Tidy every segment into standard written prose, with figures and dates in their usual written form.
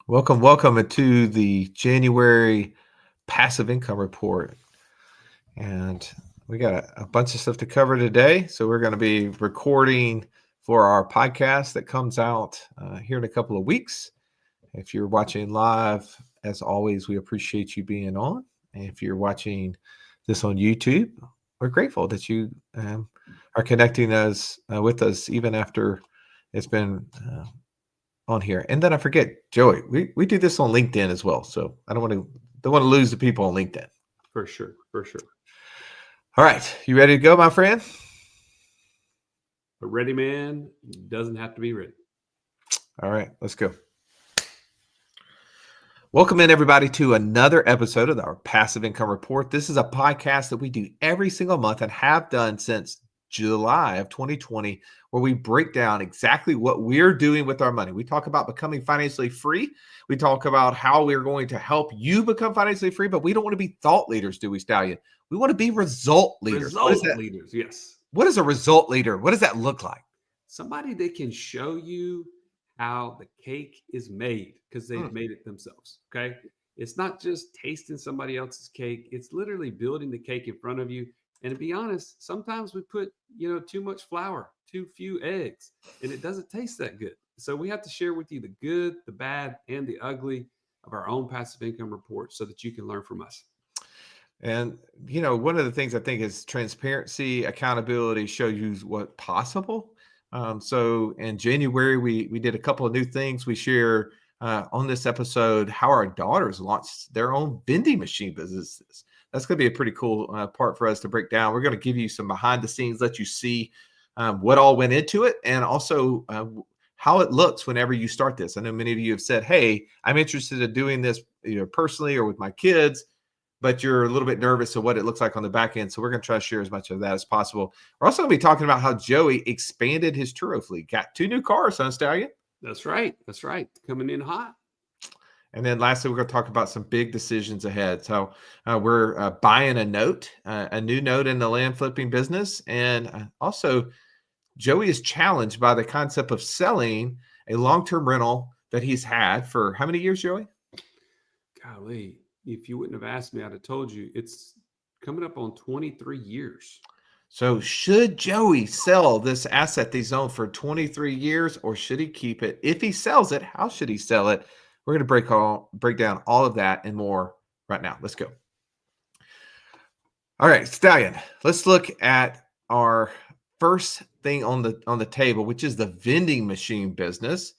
Welcome to the January passive income report. And we got a bunch of stuff to cover today. So we're going to be recording for our podcast that comes out here in a couple of weeks. If you're watching live, as always, we appreciate you being on. And if you're watching this on YouTube, we're grateful that you are connecting us with us even after it's been on here. And then I forget, Joey, we do this on LinkedIn as well. So I don't want to lose the people on LinkedIn. For sure. All right. You ready to go, my friend? A ready man doesn't have to be ready. All right, let's go. Welcome in, everybody, to another episode of our Passive Income Report. This is a podcast that we do every single month and have done since July of 2020, where we break down exactly what we're doing with our money. We talk about becoming financially free. We talk about how we're going to help you become financially free, but we don't want to be thought leaders, do we, Stallion? We want to be result leaders. Leaders, yes. What is a result leader? What does that look like? Somebody that can show you how the cake is made because they've made it themselves. Okay. It's not just tasting somebody else's cake. It's literally building the cake in front of you. And to be honest, sometimes we put, too much flour, too few eggs, and it doesn't taste that good. So we have to share with you the good, the bad, and the ugly of our own passive income report so that you can learn from us. And, one of the things I think is transparency, accountability, show you what's possible. So in January, we did a couple of new things. We share on this episode how our daughters launched their own vending machine businesses. That's going to be a pretty cool part for us to break down. We're going to give you some behind the scenes, let you see what all went into it, and also how it looks whenever you start this. I know many of you have said, hey, I'm interested in doing this personally or with my kids, but you're a little bit nervous of what it looks like on the back end. So we're going to try to share as much of that as possible. We're also going to be talking about how Joey expanded his Turo fleet, got 2 new cars, huh, Stallion? That's right. Coming in hot. And then lastly, we're going to talk about some big decisions ahead. So we're buying a new note in the land flipping business. And also, Joey is challenged by the concept of selling a long-term rental that he's had for how many years, Joey? Golly, if you wouldn't have asked me, I'd have told you it's coming up on 23 years. So should Joey sell this asset he's owned for 23 years, or should he keep it? If he sells it, how should he sell it? We're going to break down all of that and more right now. Let's go. All right, Stallion, let's look at our first thing on the table, which is the vending machine business.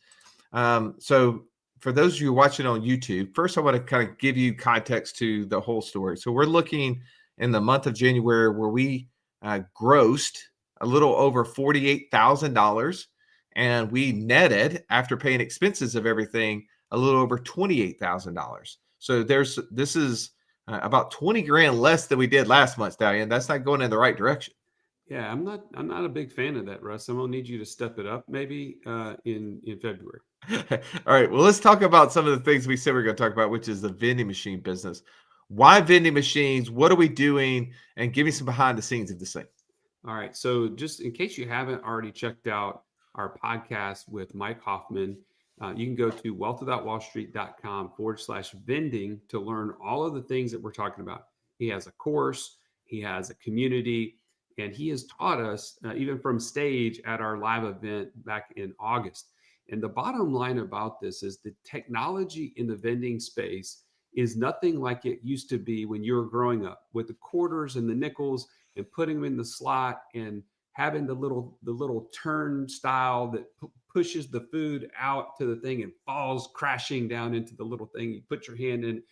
So for those of you watching on YouTube, first I want to kind of give you context to the whole story. So we're looking in the month of January where we grossed a little over $48,000, and we netted, after paying expenses of everything, a little over $28,000. So this is about 20 grand less than we did last month, Stallion. That's not going in the right direction. Yeah, I'm not a big fan of that, Russ. I'm gonna need you to step it up maybe in February. All right. Well, let's talk about some of the things we said we're going to talk about, which is the vending machine business. Why vending machines? What are we doing? And give me some behind the scenes of this thing. All right. So just in case you haven't already checked out our podcast with Mike Hoffman, you can go to wealthwithoutwallstreet.com/vending to learn all of the things that we're talking about. He has a course, he has a community, and he has taught us even from stage at our live event back in August. And the bottom line about this is the technology in the vending space is nothing like it used to be when you were growing up with the quarters and the nickels and putting them in the slot and having the little turnstile that pushes the food out to the thing and falls crashing down into the little thing. You put your hand in.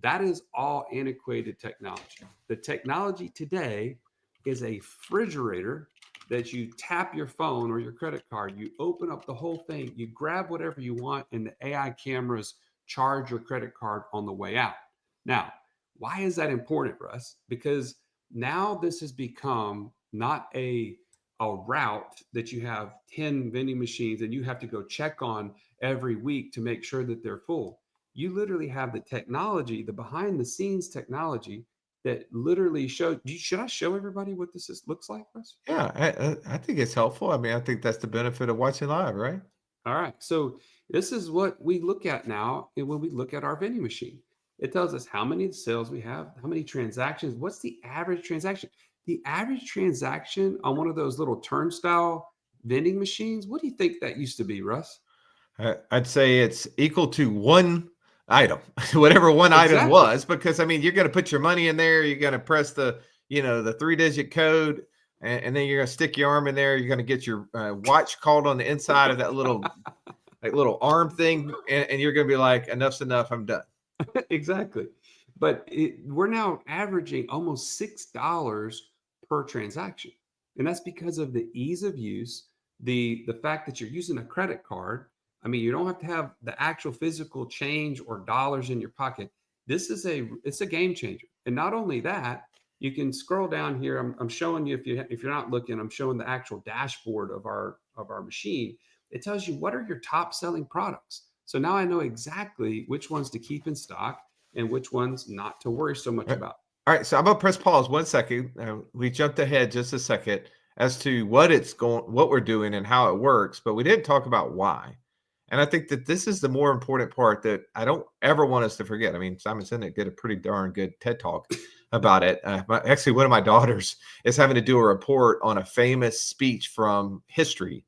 That is all antiquated technology. The technology today is a refrigerator that you tap your phone or your credit card, you open up the whole thing, you grab whatever you want, and the AI cameras charge your credit card on the way out. Now, why is that important, Russ? Because now this has become not a route that you have 10 vending machines and you have to go check on every week to make sure that they're full. You literally have the technology, the behind the scenes technology that literally show. Should I show everybody what looks like, Russ? Yeah, I think it's helpful. I mean, I think that's the benefit of watching live, right? All right. So this is what we look at now when we look at our vending machine. It tells us how many sales we have, how many transactions, what's the average transaction. The average transaction on one of those little turnstile vending machines, what do you think that used to be, Russ? I'd say it's equal to one item, whatever one item Exactly. was, because I mean, you're going to put your money in there, you're going to press the 3-digit code, and then you're going to stick your arm in there. You're going to get your watch called on the inside of that little arm thing, and you're going to be like, enough's enough, I'm done. Exactly. But we're now averaging almost $6 per transaction. And that's because of the ease of use, the fact that you're using a credit card. I mean, you don't have to have the actual physical change or dollars in your pocket. It's a game changer. And not only that, you can scroll down here. I'm showing you, if you're not looking, I'm showing the actual dashboard of our machine. It tells you what are your top selling products. So now I know exactly which ones to keep in stock and which ones not to worry so much about. All right, so I'm gonna press pause 1 second. We jumped ahead just a second as to what we're doing, and how it works, but we didn't talk about why. And I think that this is the more important part that I don't ever want us to forget. I mean, Simon Sinek did a pretty darn good TED talk about it. Actually, one of my daughters is having to do a report on a famous speech from history,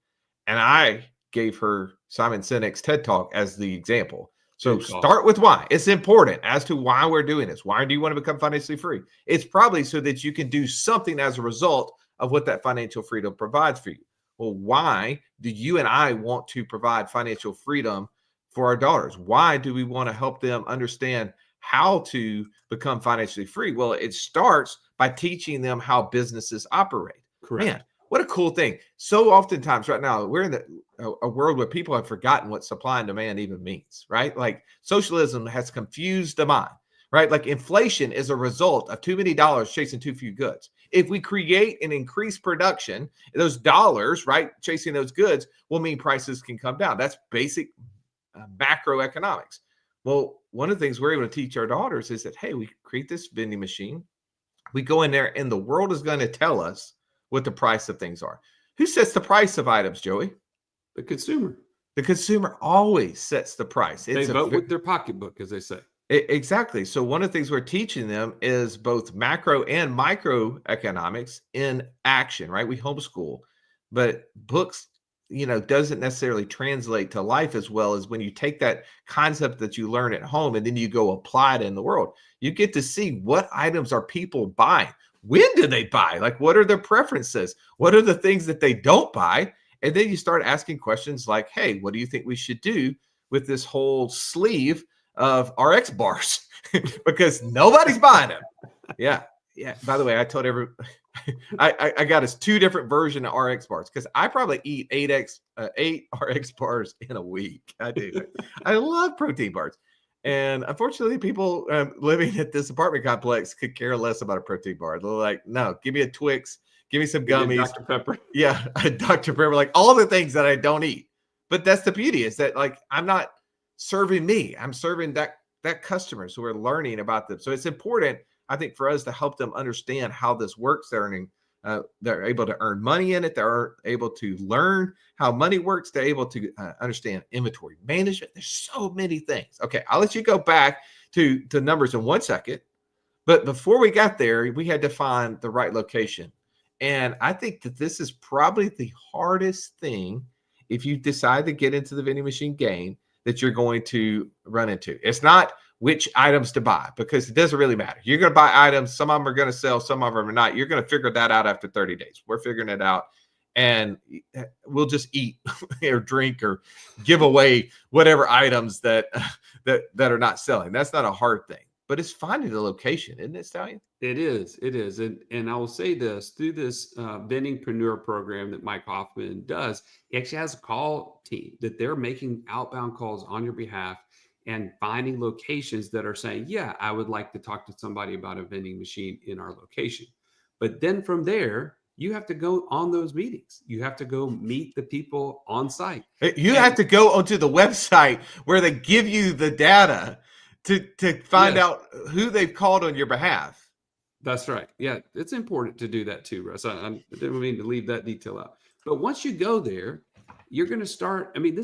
and I gave her Simon Sinek's TED talk as the example. So Good call. start with why. It's important as to why we're doing this. Why do you want to become financially free? It's probably so that you can do something as a result of what that financial freedom provides for you. Well, why do you and I want to provide financial freedom for our daughters? Why do we want to help them understand how to become financially free? Well, it starts by teaching them how businesses operate. Man, Correct. what a cool thing. So oftentimes right now, we're in a world where people have forgotten what supply and demand even means, right? Like socialism has confused the mind, right? Like inflation is a result of too many dollars chasing too few goods. If we create and increase production, those dollars, right, chasing those goods will mean prices can come down. That's basic macroeconomics. Well, one of the things we're able to teach our daughters is that, hey, we create this vending machine. We go in there and the world is going to tell us what the price of things are. Who sets the price of items, Joey? The consumer. The consumer always sets the price. They It's vote with their pocketbook, as they say. exactly. So one of the things we're teaching them is both macro and microeconomics in action, right? We homeschool, but books, doesn't necessarily translate to life as well as when you take that concept that you learn at home and then you go apply it in the world. You get to see what items are people buying. When do they buy? Like, what are their preferences? What are the things that they don't buy? And then you start asking questions like, hey, what do you think we should do with this whole sleeve of RX bars? Because nobody's buying them. Yeah. Yeah. By the way, I told I got us 2 different version of RX bars because I probably eat 8 RX bars in a week. I do. I love protein bars. And unfortunately, people living at this apartment complex could care less about a protein bar. They're like, no, give me a Twix, give me some Give me a gummies. Dr. Pepper. Yeah, a Dr. Pepper, like all the things that I don't eat. But that's the beauty is that like I'm not serving me. I'm serving that customers who are learning about them. So it's important, I think, for us to help them understand how this works. They're able to earn money in it. They're able to learn how money works. They're able to understand inventory management. There's so many things. Okay, I'll let you go back to numbers in 1 second. But before we got there, we had to find the right location. And I think that this is probably the hardest thing if you decide to get into the vending machine game that you're going to run into. It's not which items to buy because it doesn't really matter. You're going to buy items. Some of them are going to sell. Some of them are not. You're going to figure that out after 30 days. We're figuring it out. And we'll just eat or drink or give away whatever items that are not selling. That's not a hard thing. But it's finding the location, isn't it, Stallion? It is. It is. And I will say this through this vendingpreneur program that Mike Hoffman does, he actually has a call team that they're making outbound calls on your behalf and finding locations that are saying, yeah, I would like to talk to somebody about a vending machine in our location. But then from there, you have to go on those meetings. You have to go meet the people on site. You have to go onto the website where they give you the data to find out who they've called on your behalf. That's right. Yeah, it's important to do that too, Russ. I didn't mean to leave that detail out. But once you go there, you're going to start. I mean,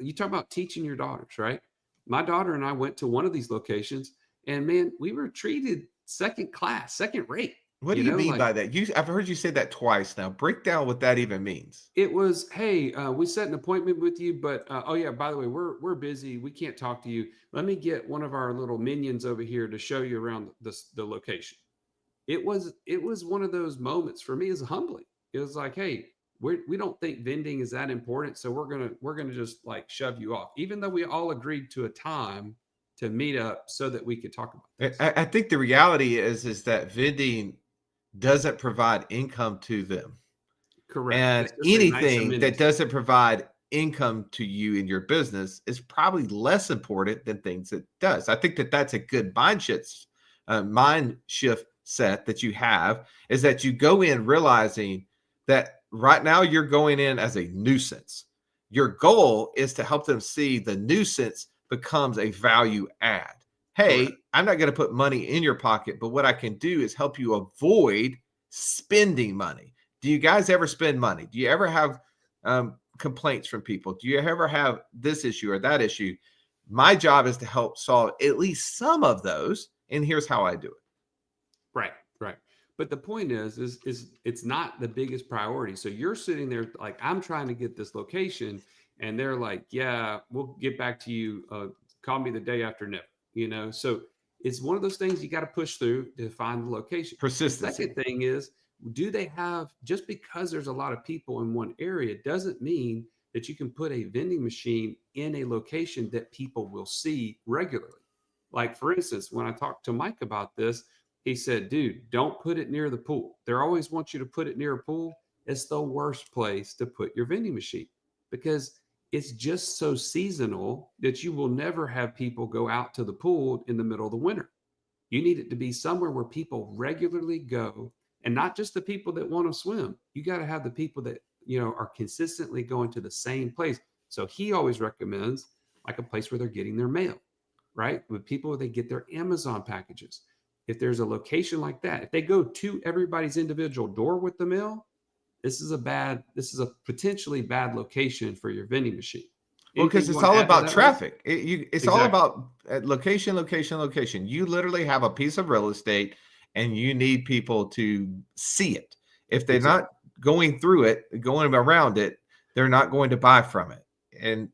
you talk about teaching your daughters, right? My daughter and I went to one of these locations, and man, we were treated second class, second rate. What do you mean by that? I've heard you say that twice now. Break down what that even means. It was, hey, we set an appointment with you, but oh yeah, by the way, we're busy. We can't talk to you. Let me get one of our little minions over here to show you around the location. It was one of those moments for me as humbling. It was like, hey, we don't think vending is that important, so we're gonna just like shove you off, even though we all agreed to a time to meet up so that we could talk about this. I think the reality is that vending doesn't provide income to them. Correct. And It's just a nice anything that amenity. doesn't provide income to you in your business is probably less important than things that does. I think that that's a good mind shift set that you have, is that you go in realizing that right now you're going in as a nuisance. Your goal is to help them see the nuisance becomes a value add. Correct. Hey, I'm not going to put money in your pocket, but what I can do is help you avoid spending money. Do you guys ever spend money? Do you ever have complaints from people? Do you ever have this issue or that issue? My job is to help solve at least some of those. And here's how I do it. Right, right. But the point is it's not the biggest priority. So you're sitting there like, I'm trying to get this location, and they're like, yeah, we'll get back to you. Call me the day after never. So it's one of those things you got to push through to find the location. The second Persistency. thing is, do they have, just because there's a lot of people in one area doesn't mean that you can put a vending machine in a location that people will see regularly. Like, for instance, when I talked to Mike about this, he said, dude, don't put it near the pool. They always want you to put it near a pool. It's the worst place to put your vending machine because it's just so seasonal that you will never have people go out to the pool in the middle of the winter. You need it to be somewhere where people regularly go, and not just the people that want to swim. You got to have the people that, are consistently going to the same place. So he always recommends like a place where they're getting their mail, right? With people where they get their Amazon packages. If there's a location like that, if they go to everybody's individual door with the mail, this is a potentially bad location for your vending machine. Well, Anything because you it's want to all add to about that, Russ? traffic. It's all Exactly. about location, location, location. You literally have a piece of real estate and you need people to see it. If they're Exactly. not going through it, going around it, they're not going to buy from it. And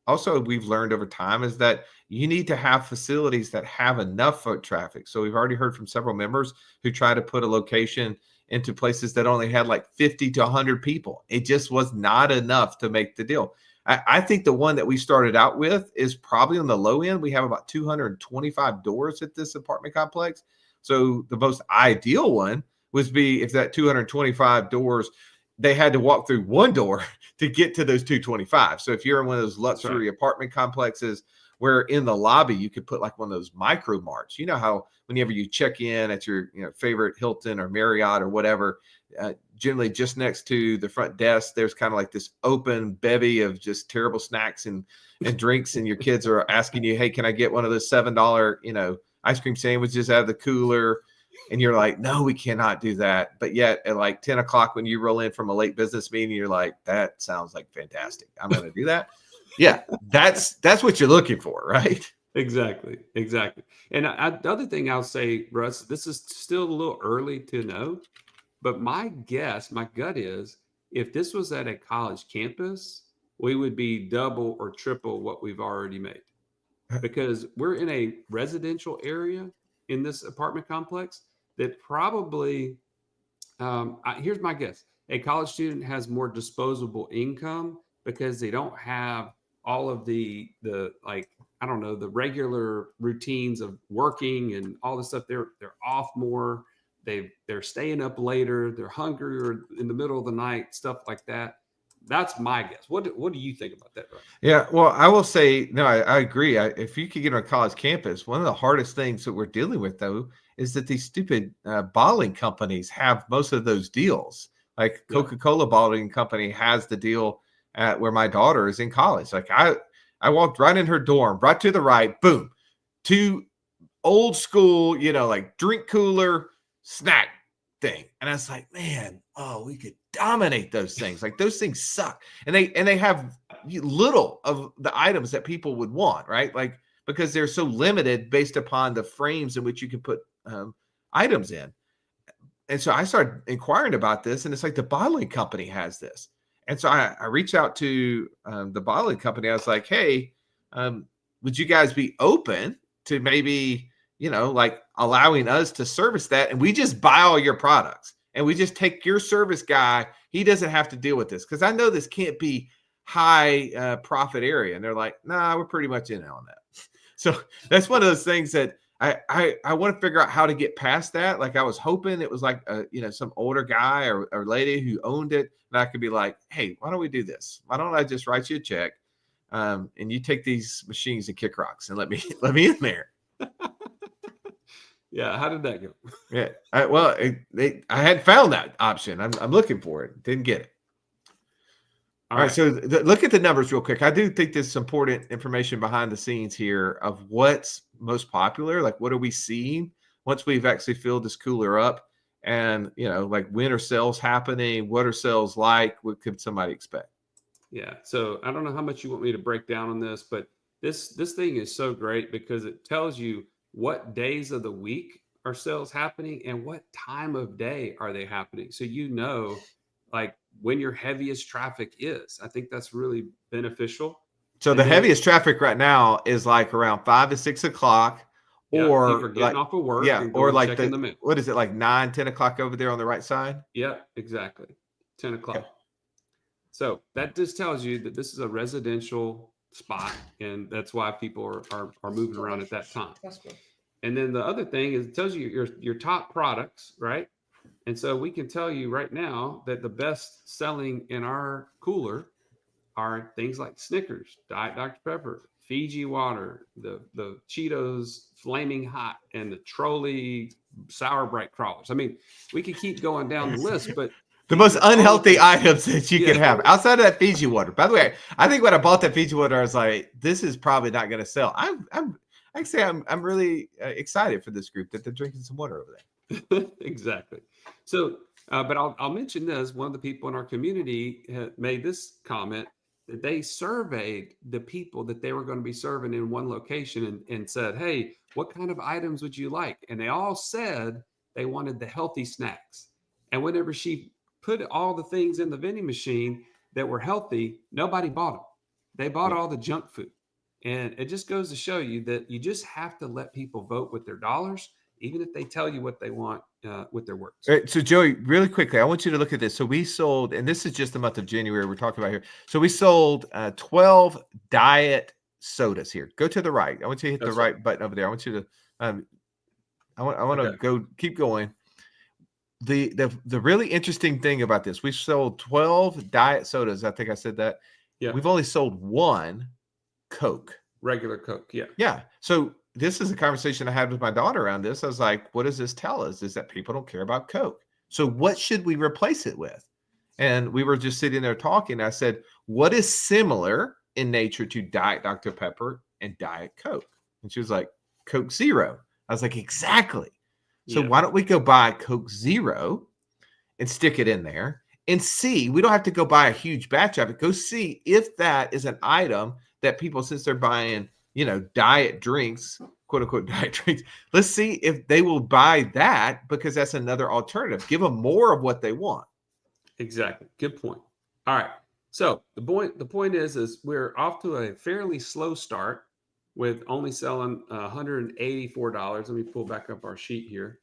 also, we've learned over time is that you need to have facilities that have enough foot traffic. So we've already heard from several members who try to put a location into places that only had like 50 to 100 people. It just was not enough to make the deal. I think the one that we started out with is probably on the low end. We have about 225 doors at this apartment complex. So the most ideal one would be if that 225 doors, they had to walk through one door to get to those 225. So if you're in one of those That's right. luxury apartment complexes where in the lobby you could put like one of those micro marts, you know how whenever you check in at your favorite Hilton or Marriott or whatever, generally just next to the front desk, there's kind of like this open bevy of just terrible snacks and drinks, and your kids are asking you, hey, can I get one of those $7 ice cream sandwiches out of the cooler? And you're like, no, we cannot do that. But yet at like 10 o'clock when you roll in from a late business meeting, you're like, that sounds like fantastic. I'm going to do that. Yeah, that's what you're looking for, right? Exactly, exactly. And the other thing I'll say, Russ, this is still a little early to know, but my guess, my gut is, if this was at a college campus, we would be double or triple what we've already made because we're in a residential area in this apartment complex that probably, here's my guess: a college student has more disposable income because they don't have all of the like, I don't know, the regular routines of working and all this stuff. They're off more. They're staying up later. They're hungrier in the middle of the night. Stuff like that. That's my guess. What do you think about that, Russ? Yeah, well, I will say, no, I agree. If you could get on a college campus, one of the hardest things that we're dealing with, though, is that these stupid bottling companies have most of those deals. Like Yep. Coca-Cola bottling company has the deal at where my daughter is in college. Like I walked right in her dorm, right to the right, boom, two old school, like drink cooler, snack, thing. And I was like, man, oh, we could dominate those things. Like those things suck. And they have little of the items that people would want, right? Like because they're so limited based upon the frames in which you can put items in. And so I started inquiring about this, and it's like the bottling company has this. And so I reached out to the bottling company. I was like, hey, would you guys be open to maybe, like allowing us to service that? And we just buy all your products and we just take your service guy. He doesn't have to deal with this because I know this can't be high profit area. And they're like, nah, we're pretty much in on that. So that's one of those things that I want to figure out how to get past that. Like I was hoping it was like some older guy or lady who owned it, and I could be like, hey, why don't we do this? Why don't I just write you a check, and you take these machines and kick rocks and let me in there. Yeah, how did that go? Yeah, I hadn't found that option. I'm looking for it. Didn't get it. All right, so look at the numbers real quick. I do think there's some important information behind the scenes here of what's most popular. Like, what are we seeing once we've actually filled this cooler up? And, like when are sales happening? What are sales like? What could somebody expect? Yeah, so I don't know how much you want me to break down on this, but this thing is so great because it tells you what days of the week are sales happening and what time of day are they happening. So like when your heaviest traffic is. I think that's really beneficial. So the heaviest traffic right now is like around 5 to 6 o'clock, or people are getting off of work, and or like checking the mail. What is it, like 9, 10 o'clock over there on the right side? Yeah, exactly. 10 o'clock. Okay. So that just tells you that this is a residential spot, and that's why people are moving around at that time. That's good. And then the other thing is it tells you your top products, right? And so we can tell you right now that the best selling in our cooler are things like Snickers, Diet Dr. Pepper, Fiji water, the Cheetos Flaming Hot, and the Trolley Sour Bright Crawlers. I mean, we could keep going down the list, but the most unhealthy items that you can have outside of that Fiji water. By the way, I think when I bought that Fiji water, I was like, this is probably not going to sell. I'm really excited for this group that they're drinking some water over there. Exactly. So, but I'll mention this. One of the people in our community made this comment that they surveyed the people that they were going to be serving in one location and said, hey, what kind of items would you like? And they all said they wanted the healthy snacks. And whenever she put all the things in the vending machine that were healthy, nobody bought them. They bought all the junk food. And it just goes to show you that you just have to let people vote with their dollars, even if they tell you what they want with their words. All right, so Joey, really quickly, I want you to look at this. So we sold, and this is just the month of January we're talking about here. So we sold 12 diet sodas here. Go to the right. I want you to hit the right button over there. I want you to, I want to go, keep going. The really interesting thing about this, we sold 12 diet sodas. I think I said that. Yeah. We've only sold one Coke. Regular Coke. Yeah. Yeah. So this is a conversation I had with my daughter around this. I was like, what does this tell us? Is that people don't care about Coke. So what should we replace it with? And we were just sitting there talking. I said, what is similar in nature to Diet Dr. Pepper and Diet Coke? And she was like, Coke Zero. I was like, exactly. So why don't we go buy Coke Zero and stick it in there and see? We don't have to go buy a huge batch of it. Go see if that is an item that people, since they're buying, diet drinks, quote unquote diet drinks, let's see if they will buy that, because that's another alternative. Give them more of what they want. Exactly. Good point. All right. So the point is we're off to a fairly slow start with only selling $184. Let me pull back up our sheet here.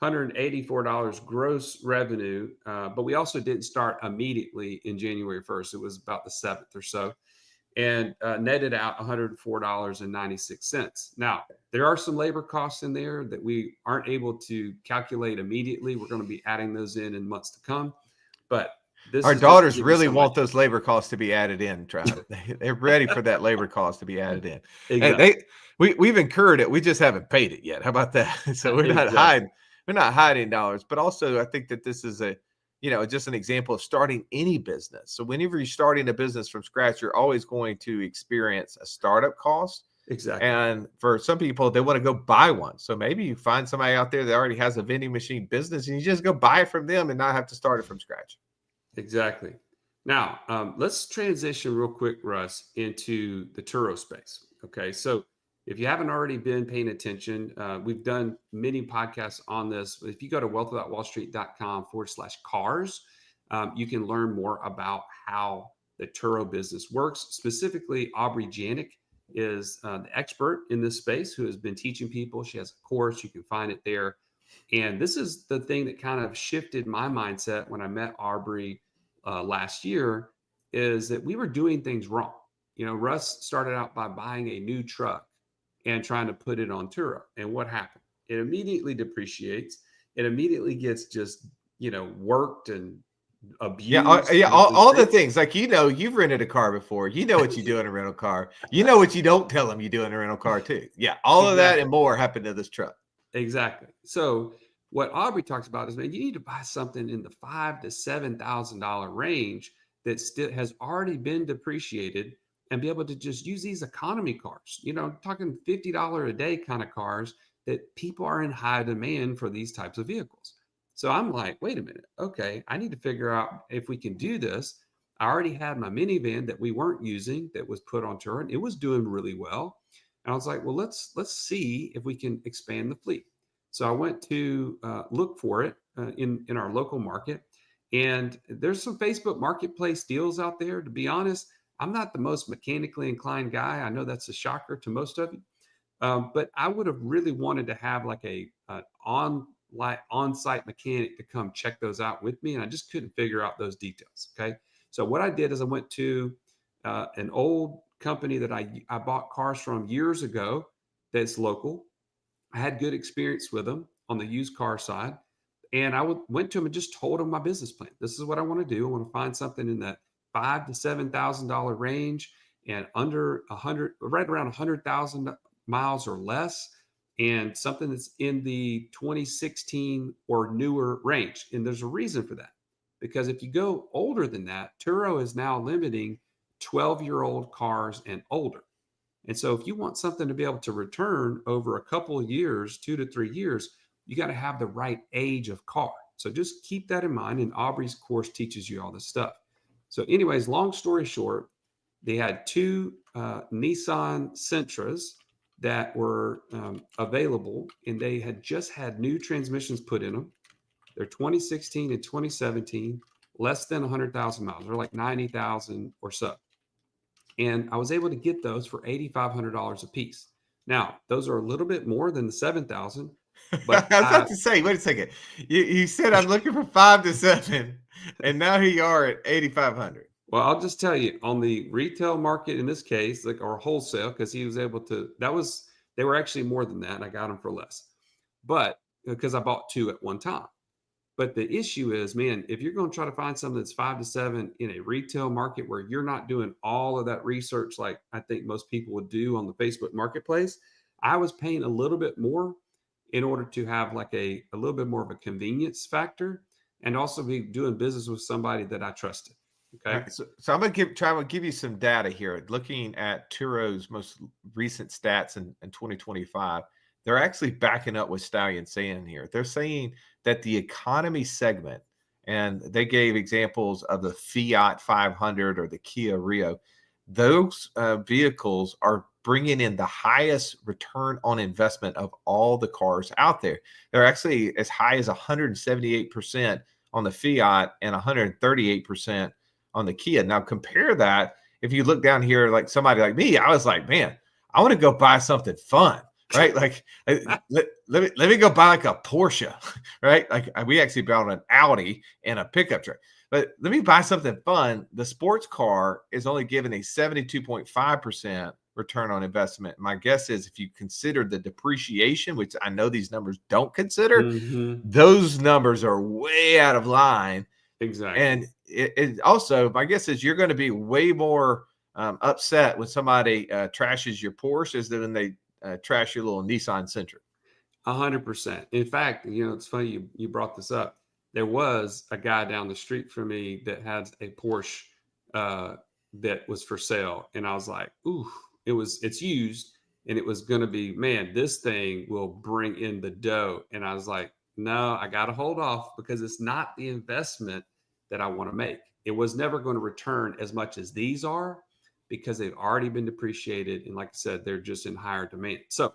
$184 gross revenue, but we also didn't start immediately in January 1st. It was about the 7th or so, and netted out $104.96. Now, there are some labor costs in there that we aren't able to calculate immediately. We're going to be adding those in months to come, but our daughters really want those labor costs to be added in, Trav. They're ready for that labor cost to be added in. Exactly. And we've incurred it. We just haven't paid it yet. How about that? So we're not hiding dollars, but also I think that this is just an example of starting any business. So whenever you're starting a business from scratch, you're always going to experience a startup cost. Exactly. And for some people, they want to go buy one. So maybe you find somebody out there that already has a vending machine business and you just go buy it from them and not have to start it from scratch. Exactly. Now, let's transition real quick, Russ, into the Turo space. Okay. So, if you haven't already been paying attention, we've done many podcasts on this. If you go to wealth.wallstreet.com/cars, you can learn more about how the Turo business works. Specifically, Aubrey Janik is the expert in this space who has been teaching people. She has a course, you can find it there. And this is the thing that kind of shifted my mindset when I met Aubrey last year, is that we were doing things wrong. Russ started out by buying a new truck and trying to put it on Turo. And what happened? It immediately depreciates. It immediately gets just, worked and Yeah, abused yeah, to the all the thing. things like you've rented a car before. You know what you do in a rental car. You know what you don't tell them you do in a rental car too. Yeah, all of that and Exactly. more happened to this truck. Exactly. So what Aubrey talks about is, man, you need to buy something in the $5,000 to $7,000 range that still has already been depreciated, and be able to just use these economy cars. Talking $50 a day kind of cars that people are in high demand for these types of vehicles. So I'm like, wait a minute, okay, I need to figure out if we can do this. I already had my minivan that we weren't using that was put on tour, and it was doing really well. And I was like, well, let's see if we can expand the fleet. So I went to look for it in our local market, and there's some Facebook Marketplace deals out there. To be honest, I'm not the most mechanically inclined guy. I know that's a shocker to most of you, but I would have really wanted to have like on-site mechanic to come check those out with me, and I just couldn't figure out those details. Okay, so what I did is I went to an old company that I bought cars from years ago that's local. I had good experience with them on the used car side. And went to them and just told them my business plan. This is what I want to do. I want to find something in that $5,000 to $7,000 range, and under 100, right around 100,000 miles or less, and something that's in the 2016 or newer range. And there's a reason for that, because if you go older than that, Turo is now limiting 12-year-old cars and older. And so if you want something to be able to return over a couple of years, 2 to 3 years, you got to have the right age of car. So just keep that in mind. And Aubrey's course teaches you all this stuff. So, anyways, long story short, they had two Nissan Sentras that were available, and they had just had new transmissions put in them. They're 2016 and 2017, less than 100,000 miles. They're like 90,000 or so. And I was able to get those for $8,500 a piece. Now, those are a little bit more than the 7,000, I but was about to say, wait a second. You said I'm looking for 5 to 7, and now here you are at 8,500. well, I'll just tell you, on the retail market in this case, like, or wholesale, because he was able to, they were actually more than that. And I got them for less, but because I bought two at one time. But the issue is, man, if you're going to try to find something that's 5 to 7 in a retail market where you're not doing all of that research, like I think most people would do on the Facebook Marketplace, I was paying a little bit more in order to have like a little bit more of a convenience factor, and also be doing business with somebody that I trusted. All Okay. right, so I'm gonna try to give you some data here. Looking at Turo's most recent stats in 2025, they're actually backing up what Stallion saying here. They're saying that the economy segment, and they gave examples of the Fiat 500 or the Kia Rio. Those vehicles are bringing in the highest return on investment of all the cars out there. They're actually as high as 178% on the Fiat and 138% on the Kia. Now compare that. If you look down here, like somebody like me, I was like, man, I want to go buy something fun, right? Like let me go buy like a Porsche, right? Like we actually bought an Audi and a pickup truck. But let me buy something fun. The sports car is only given a 72.5% return on investment. My guess is if you consider the depreciation, which I know these numbers don't consider, Mm-hmm. those numbers are way out of line. Exactly. And it also, my guess is you're going to be way more upset when somebody trashes your Porsches than when they trash your little Nissan Sentra. 100%. In fact, it's funny you brought this up. There was a guy down the street from me that had a Porsche that was for sale, and I was like, "Ooh!" It's used, and it was going to be, man, this thing will bring in the dough. And I was like, no, I got to hold off because it's not the investment that I want to make. It was never going to return as much as these are because they've already been depreciated. And like I said, they're just in higher demand. So,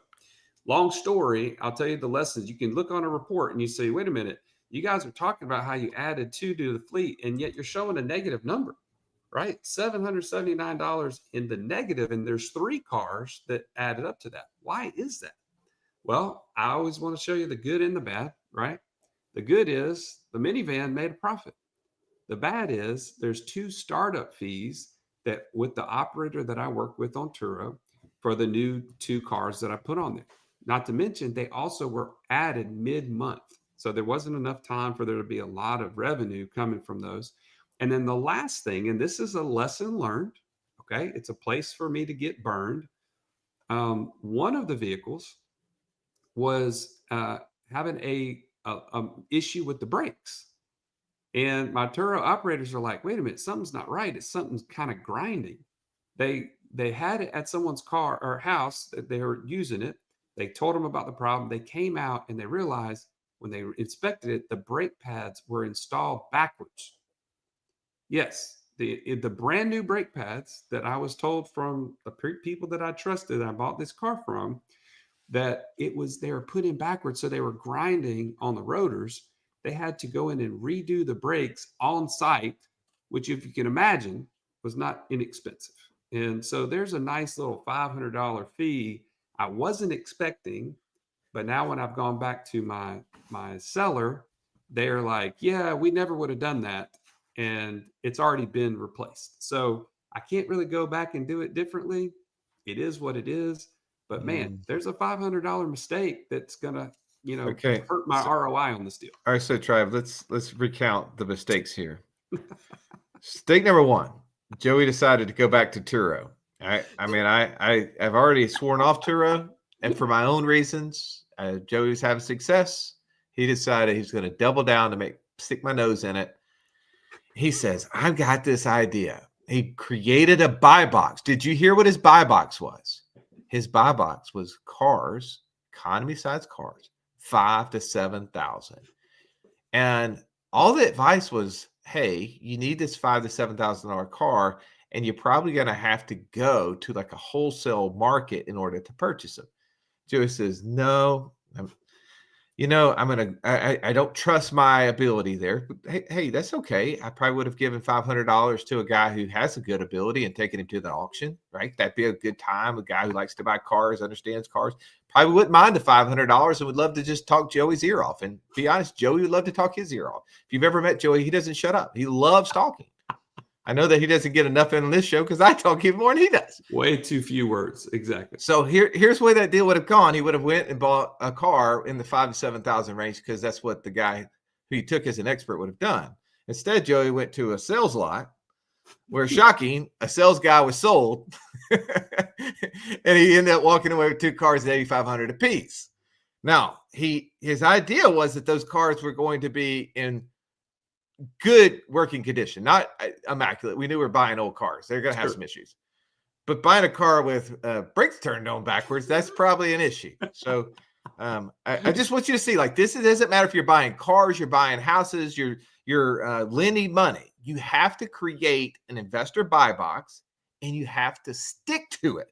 long story, I'll tell you the lessons. You can look on a report and you say, wait a minute, you guys are talking about how you added two to the fleet, and yet you're showing a negative number, right? $779 in the negative, and there's three cars that added up to that. Why is that? Well, I always want to show you the good and the bad, right? The good is the minivan made a profit. The bad is there's two startup fees that with the operator that I work with on Turo for the new two cars that I put on there. Not to mention, they also were added mid-month. So there wasn't enough time for there to be a lot of revenue coming from those. And then the last thing, and this is a lesson learned, okay? It's a place for me to get burned. One of the vehicles was having a issue with the brakes. And my Turo operators are like, wait a minute, something's not right. It's something's kind of grinding. They had it at someone's car or house that they were using it. They told them about the problem. They came out and they realized when they inspected it, the brake pads were installed backwards. Yes, the brand new brake pads that I was told from the people that I trusted, I bought this car from, that they were put in backwards, so they were grinding on the rotors. They had to go in and redo the brakes on site, which, if you can imagine, was not inexpensive. And so there's a nice little $500 fee I wasn't expecting, but now when I've gone back to my seller, they're like, "Yeah, we never would have done that, and it's already been replaced." So I can't really go back and do it differently. It is what it is. But man, Mm. there's a $500 mistake that's gonna, Okay. hurt my So, ROI on this deal. all right. So, Trav, let's recount the mistakes here. Mistake number one: Joey decided to go back to Turo. I mean, I've already sworn off Turo, and for my own reasons, Joey was having success. He decided he's going to double down to stick my nose in it. He says, "I've got this idea." He created a buy box. Did you hear what his buy box was? His buy box was cars, economy size cars, 5 to 7,000. And all the advice was, hey, you need this $5,000 to $7,000 car, and you're probably going to have to go to like a wholesale market in order to purchase them. Joey says, no, I don't trust my ability there. But hey, that's okay. I probably would have given $500 to a guy who has a good ability and taken him to the auction, right? That'd be a good time. A guy who likes to buy cars, understands cars, probably wouldn't mind the $500 and would love to just talk Joey's ear off. And be honest, Joey would love to talk his ear off. If you've ever met Joey, he doesn't shut up. He loves talking. I know that he doesn't get enough in on this show because I talk even more than he does. Way too few words. Exactly. So here's where that deal would have gone. He would have went and bought a car in the 5 to 7,000 range because that's what the guy who he took as an expert would have done. Instead, Joey went to a sales lot where, shocking, a sales guy was sold, and he ended up walking away with two cars at $8,500 a piece. Now, his idea was that those cars were going to be in good working condition, not immaculate. We knew we were buying old cars. They're going to have some issues. But buying a car with brakes turned on backwards, that's probably an issue. So I just want you to see, like, this doesn't matter if you're buying cars, you're buying houses, you're lending money. You have to create an investor buy box, and you have to stick to it.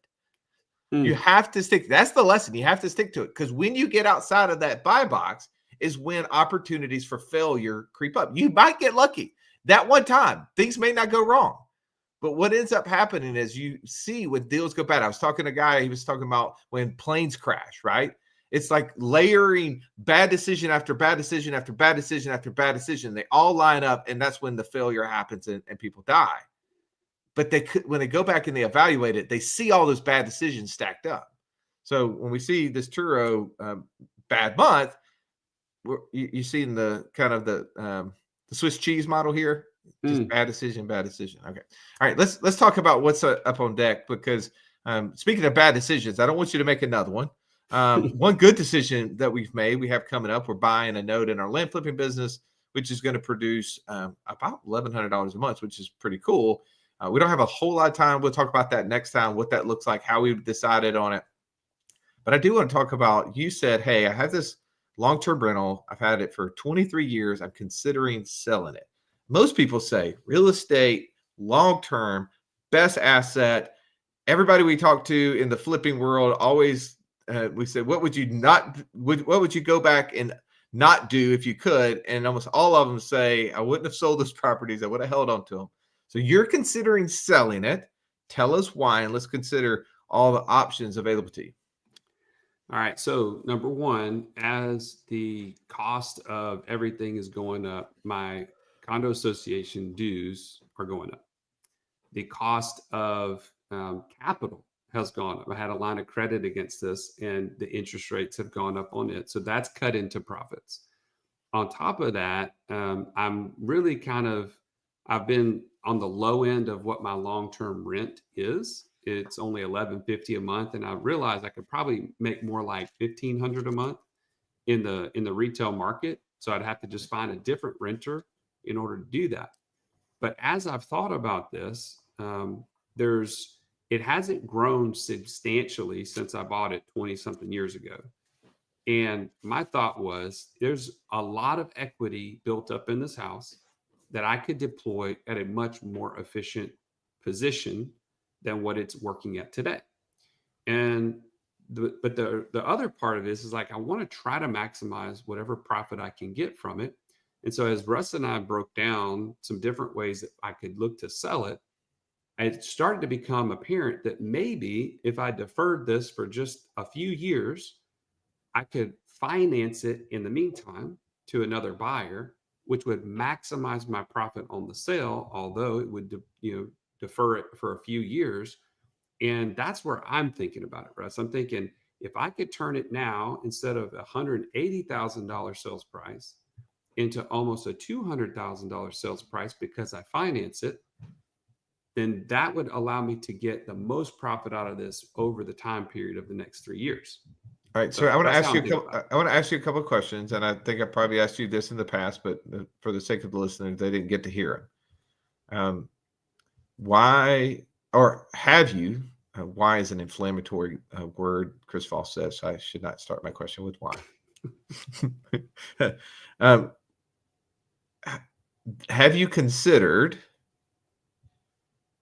You have to stick. That's the lesson. You have to stick to it, because when you get outside of that buy box is when opportunities for failure creep up. You might get lucky. That one time, things may not go wrong. But what ends up happening is you see when deals go bad. I was talking to a guy, he was talking about when planes crash, right? It's like layering bad decision after bad decision after bad decision after bad decision. They all line up, and that's when the failure happens and people die. But when they go back and they evaluate it, they see all those bad decisions stacked up. So when we see this Turo bad month, you see in the kind of the Swiss cheese model here. Just bad decision, bad decision. Okay. All right. Let's talk about what's up on deck, because speaking of bad decisions, I don't want you to make another one. One good decision that we've made, we have coming up, we're buying a note in our land flipping business, which is going to produce about $1,100 a month, which is pretty cool. We don't have a whole lot of time. We'll talk about that next time, what that looks like, how we decided on it. But I do want to talk about, you said, hey, I have this long-term rental. I've had it for 23 years. I'm considering selling it. Most people say real estate, long-term, best asset. Everybody we talk to in the flipping world always, we said, what would you not, what would you go back and not do if you could? And almost all of them say, I wouldn't have sold those properties. I would have held on to them. So you're considering selling it. Tell us why, and let's consider all the options available to you. All right. So, number one, as the cost of everything is going up, my condo association dues are going up. The cost of capital has gone up. I had a line of credit against this, and the interest rates have gone up on it. So, that's cut into profits. On top of that, I'm really I've been on the low end of what my long-term rent is. It's only $11.50 a month, and I realized I could probably make more like $1,500 a month in the retail market. So I'd have to just find a different renter in order to do that. But as I've thought about this, there's it hasn't grown substantially since I bought it 20 something years ago. And my thought was there's a lot of equity built up in this house that I could deploy at a much more efficient position than what it's working at today. And but the other part of this is like I want to try to maximize whatever profit I can get from it. And so as Russ and I broke down some different ways that I could look to sell it, it started to become apparent that maybe if I deferred this for just a few years, I could finance it in the meantime to another buyer, which would maximize my profit on the sale, although it would, defer it for a few years. And that's where I'm thinking about it, Russ. I'm thinking if I could turn it now instead of a $180,000 sales price into almost a $200,000 sales price because I finance it, then that would allow me to get the most profit out of this over the time period of the next 3 years. All right, so So that's how I'm thinking about it. I want to ask you a couple of questions, and I think I probably asked you this in the past, but for the sake of the listeners, they didn't get to hear it. Why, or have you? Why is an inflammatory word? Chris Foss says I should not start my question with why. um, have you considered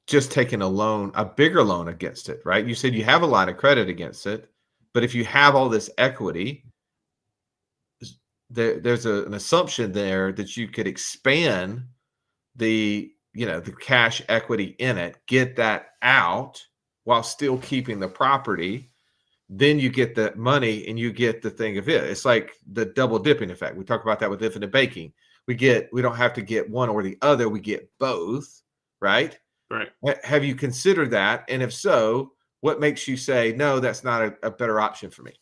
just taking a loan, a bigger loan against it? Right? You said you have a line of credit against it. But if you have all this equity, there's an assumption there that you could expand the cash equity in it, get that out while still keeping the property. Then you get the money and you get the thing of it. It's like the double dipping effect. We talk about that with infinite banking. We don't have to get one or the other. We get both, right? Right. Have you considered that? And if so, what makes you say, no, that's not a better option for me?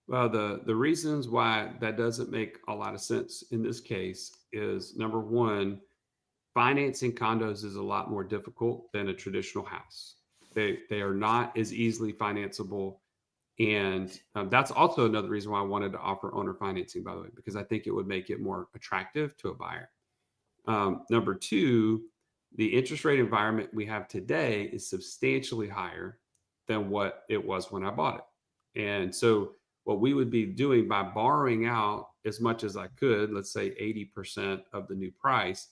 Well, the reasons why that doesn't make a lot of sense in this case is number one, financing condos is a lot more difficult than a traditional house. They are not as easily financeable. And that's also another reason why I wanted to offer owner financing, by the way, because I think it would make it more attractive to a buyer. Number two, the interest rate environment we have today is substantially higher than what it was when I bought it. And so what we would be doing by borrowing out as much as I could, let's say 80% of the new price,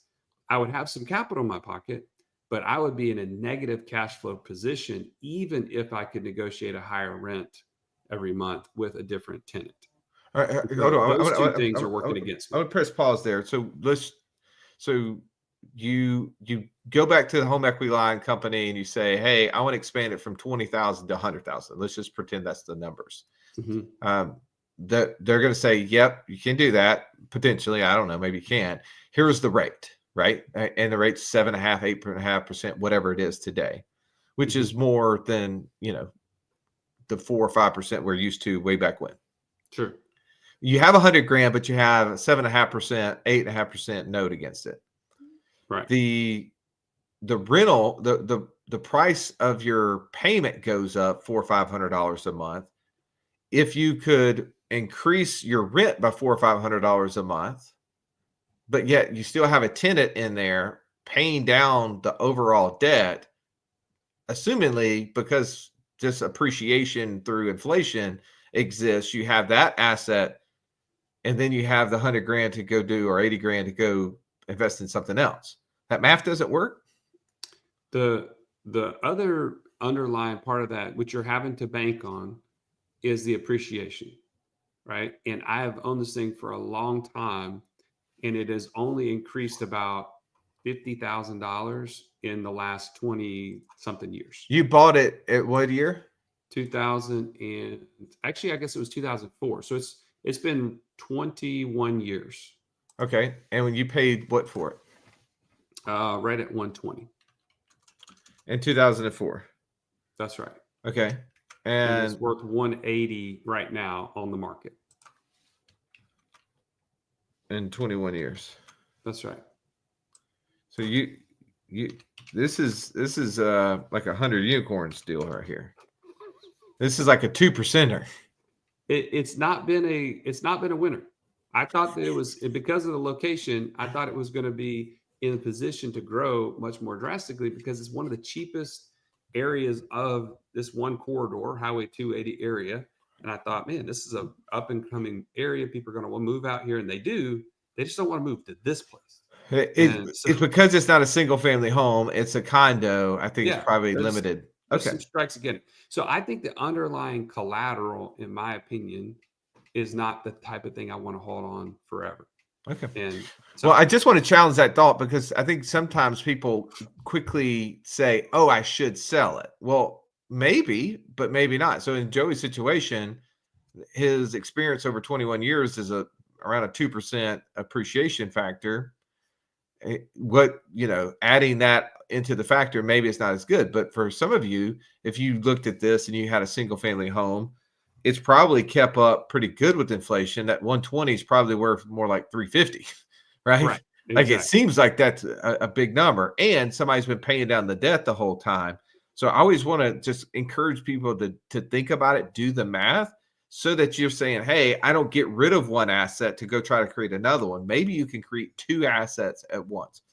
I would have some capital in my pocket, but I would be in a negative cash flow position, even if I could negotiate a higher rent every month with a different tenant. All right, hold on. Those two things are working against me. I'm gonna press pause there. So you go back to the home equity line company and you say, hey, I want to expand it from 20,000 to 100,000. Let's just pretend that's the numbers. Mm-hmm. They're going to say, yep, you can do that. Potentially. I don't know. Maybe you can. Here's the rate, right? And the rate's 7.5%, 8.5%, whatever it is today, which Mm-hmm. is more than, the 4 or 5% we're used to way back when. Sure. You have 100 grand, but you have 7.5%, 8.5% note against it. Right. The rental, the price of your payment goes up $400 or $500 a month. If you could increase your rent by $400 or $500 a month, but yet you still have a tenant in there paying down the overall debt, assumingly because just appreciation through inflation exists. You have that asset, and then you have the 100 grand to go do, or 80 grand to go invest in something else. That math doesn't work. The other underlying part of that, which you're having to bank on, is the appreciation, right? And I have owned this thing for a long time, and it has only increased about $50,000 in the last 20 something years. You bought it at what year? 2000, and actually, I guess it was 2004. So it's been 21 years. Okay. And when you paid what for it? Right at 120. In 2004. That's right. Okay. And it's worth 180 right now on the market. In 21 years. That's right. So this is like 100 unicorns deal right here. This is like a 2%er. It's not been a winner. I thought that it was, because of the location, I thought it was going to be in a position to grow much more drastically, because it's one of the cheapest areas of this one corridor, Highway 280 area. And I thought, man, this is a up and coming area. People are going to want to move out here, and they do. They just don't want to move to this place. It's because it's not a single family home. It's a condo. I think it's probably limited. Okay. Some strikes again. So I think the underlying collateral, in my opinion, is not the type of thing I want to hold on forever. Okay. And well, I just want to challenge that thought, because I think sometimes people quickly say, "Oh, I should sell it." Well, maybe, but maybe not. So in Joey's situation, his experience over 21 years is around a 2% appreciation factor. Adding that into the factor, maybe it's not as good. But for some of you, if you looked at this and you had a single family home, it's probably kept up pretty good with inflation. That 120 is probably worth more like 350, right? Right. Like it seems like that's a big number, and somebody's been paying down the debt the whole time. So I always want to just encourage people to think about it, do the math, so that you're saying, hey, I don't get rid of one asset to go try to create another one. Maybe you can create two assets at once.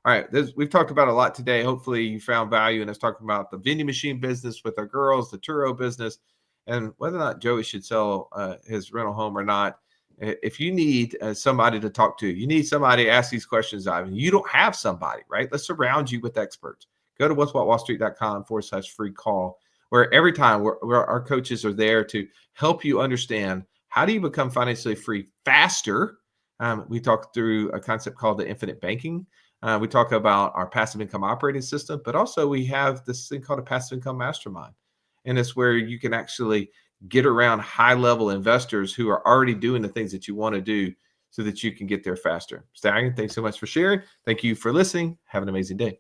All right, we've talked about a lot today. Hopefully you found value in us talking about the vending machine business with our girls, the Turo business, and whether or not Joey should sell his rental home or not. If you need somebody to talk to, you need somebody to ask these questions, Ivan. You don't have somebody, right? Let's surround you with experts. Go to what'swhatwallstreet.com/free call, where every time where our coaches are there to help you understand how do you become financially free faster. We talk through a concept called the infinite banking. We talk about our passive income operating system, but also we have this thing called a passive income mastermind. And it's where you can actually get around high-level investors who are already doing the things that you want to do so that you can get there faster. Stallion, thanks so much for sharing. Thank you for listening. Have an amazing day.